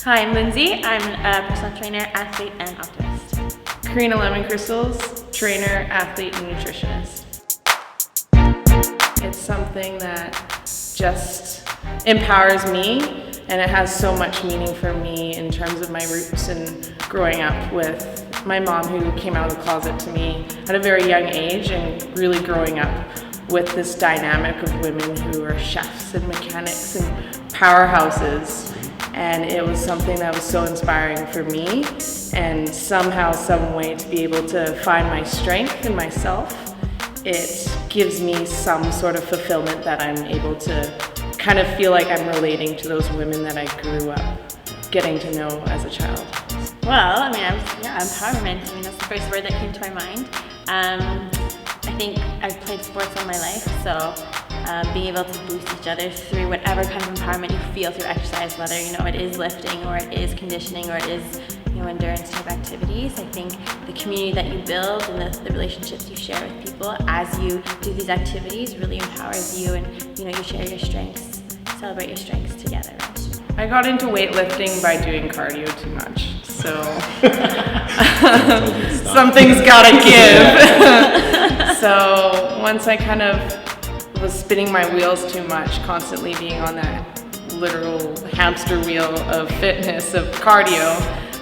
Hi, I'm Lindsay. I'm a personal trainer, athlete, and optimist. Karina Crystals, trainer, athlete, and nutritionist. It's something that just empowers me, and it has so much meaning for me in terms of my roots and growing up with my mom, who came out of the closet to me at a very young age, and really growing up with this dynamic of women who are chefs and mechanics and powerhouses. And it was something that was so inspiring for me, and somehow, some way, to be able to find my strength in myself, it gives me some sort of fulfillment that I'm able to kind of feel like I'm relating to those women that I grew up getting to know as a child. Well, empowerment. That's the first word that came to my mind. I think I've played sports all my life, so being able to boost each other through whatever kind of empowerment you feel through exercise, whether it is lifting or it is conditioning or it is endurance type activities. I think the community that you build and the relationships you share with people as you do these activities really empowers you, and you share your strengths, celebrate your strengths together. I got into weightlifting by doing cardio too much, so something's gotta give. So once I kind of was spinning my wheels too much, constantly being on that literal hamster wheel of fitness, of cardio,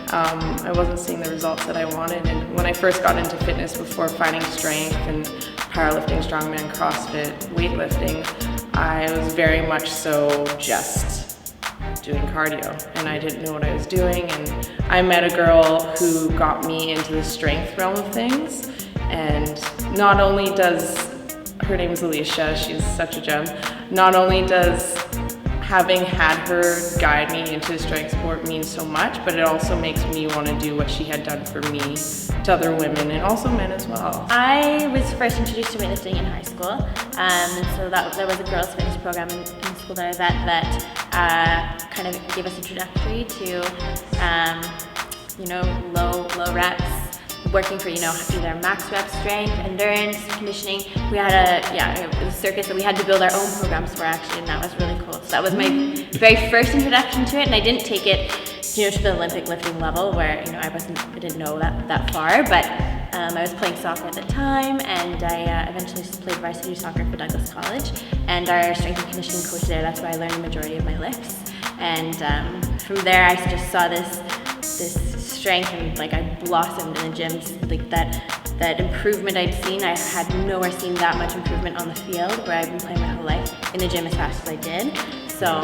I wasn't seeing the results that I wanted. And when I first got into fitness, before finding strength and powerlifting, strongman, CrossFit, weightlifting, I was very much so just doing cardio, and I didn't know what I was doing. And I met a girl who got me into the strength realm of things, and not only does, her name is Alicia, she's such a gem, not only does having had her guide me into strength sport mean so much, but it also makes me want to do what she had done for me to other women, and also men as well. I was first introduced to weightlifting in high school, and so there was a girls' fitness program in school that I was at that kind of gave us introductory to low reps, working for either max rep strength, endurance, conditioning. We had it was a circuit that we had to build our own programs for, actually, and that was really cool. So that was my very first introduction to it, and I didn't take it to the Olympic lifting level where I didn't know that far, but I was playing soccer at the time, and I eventually played varsity soccer for Douglas College, and our strength and conditioning coach there, that's where I learned the majority of my lifts. And from there I just saw this strength, and I blossomed in the gyms. That improvement I'd seen, I had nowhere seen that much improvement on the field, where I've been playing my whole life in the gym as fast as I did. So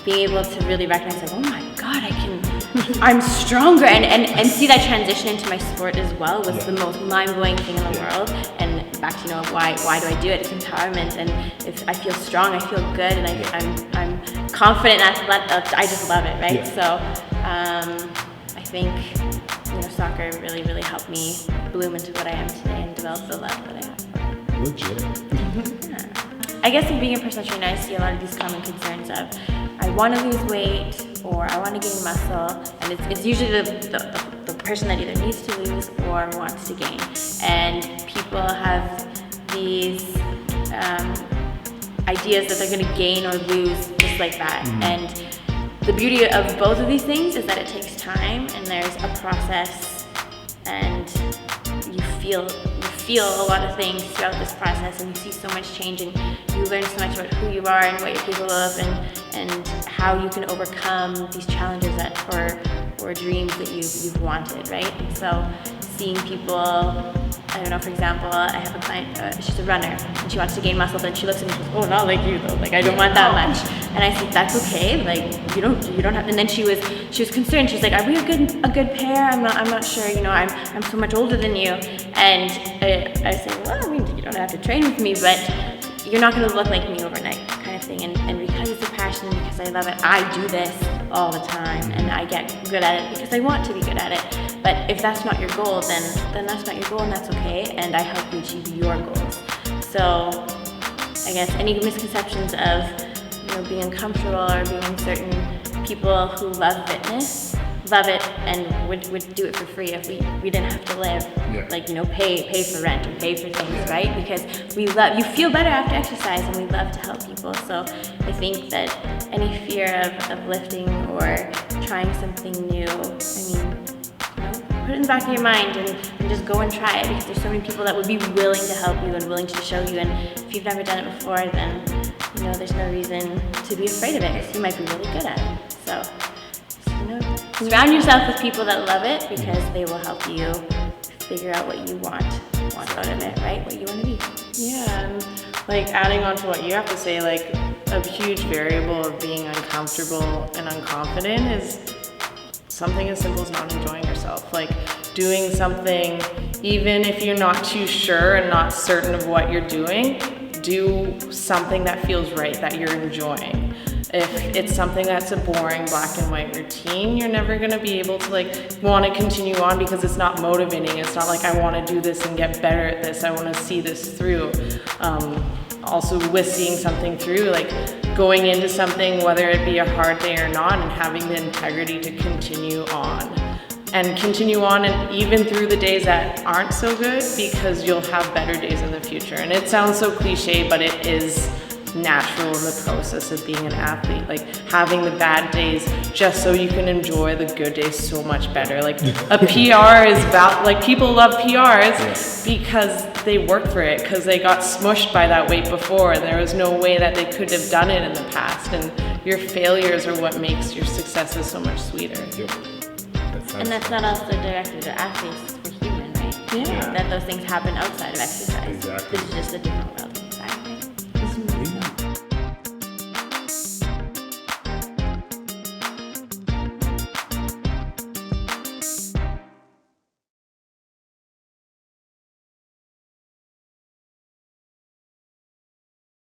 being able to really recognize, oh my God, I'm stronger, and see that transition into my sport as well was the most mind-blowing thing in the world. And back to why do I do it? It's empowerment, and if I feel strong, I feel good, and I'm confident, I just love it, right? Yeah. So I think soccer really, really helped me bloom into what I am today and develop the love that I have for it. Legit. Yeah. I guess in being a personal trainer, I see a lot of these common concerns of, I want to lose weight, or I want to gain muscle, and it's usually the person that either needs to lose or wants to gain. And people have these ideas that they're going to gain or lose just like that. Mm-hmm. And the beauty of both of these things is that it takes time, and there's a process, and you feel a lot of things throughout this process, and you see so much change, and you learn so much about who you are and what you're capable of, and how you can overcome these challenges or dreams that you've wanted, right? And so seeing people, for example, I have a client, she's a runner, and she wants to gain muscle, but she looks at me and goes, oh, not like you though, I don't want that much. And I said, that's okay, you don't have, and then she was concerned, she's like, are we a good pair? I'm not sure, I'm so much older than you. And I said, well, you don't have to train with me, but you're not gonna look like me overnight, kind of thing. And because it's a passion, because I love it, I do this all the time, and I get good at it because I want to be good at it. But if that's not your goal, then that's not your goal, and that's okay, and I help you achieve your goals. So I guess any misconceptions of being uncomfortable or being certain people who love fitness, love it and would do it for free if we didn't have to live, like, you know, pay for rent and pay for things, right? Because you feel better after exercise, and we love to help people. So I think that any fear of lifting or trying something new, I mean, you know, put it in the back of your mind and just go and try it, because there's so many people that would be willing to help you and willing to show you. And if you've never done it before, then, you know, there's no reason to be afraid of it, because you might be really good at it. So, you know, surround yourself with people that love it, because they will help you figure out what you want out of it, right? What you want to be. Yeah, and like adding on to what you have to say, like a huge variable of being uncomfortable and unconfident is something as simple as not enjoying yourself. Like doing something, even if you're not too sure and not certain of what you're doing, do something that feels right, that you're enjoying. If it's something that's a boring black and white routine, you're never gonna be able to like want to continue on, because it's not motivating. It's not like I want to do this and get better at this. I want to see this through. Also with seeing something through, like going into something, whether it be a hard day or not, and having the integrity to continue on. And continue on, and even through the days that aren't so good, because you'll have better days in the future. And it sounds so cliche, but it is natural in the process of being an athlete, like having the bad days just so you can enjoy the good days so much better. Like a PR is about, like people love PRs because they work for it, because they got smushed by that weight before and there was no way that they could have done it in the past, and your failures are what makes your successes so much sweeter. And that's not also directed to athletes, we're human, right? Yeah. That those things happen outside of exercise. Exactly. This is just a different world.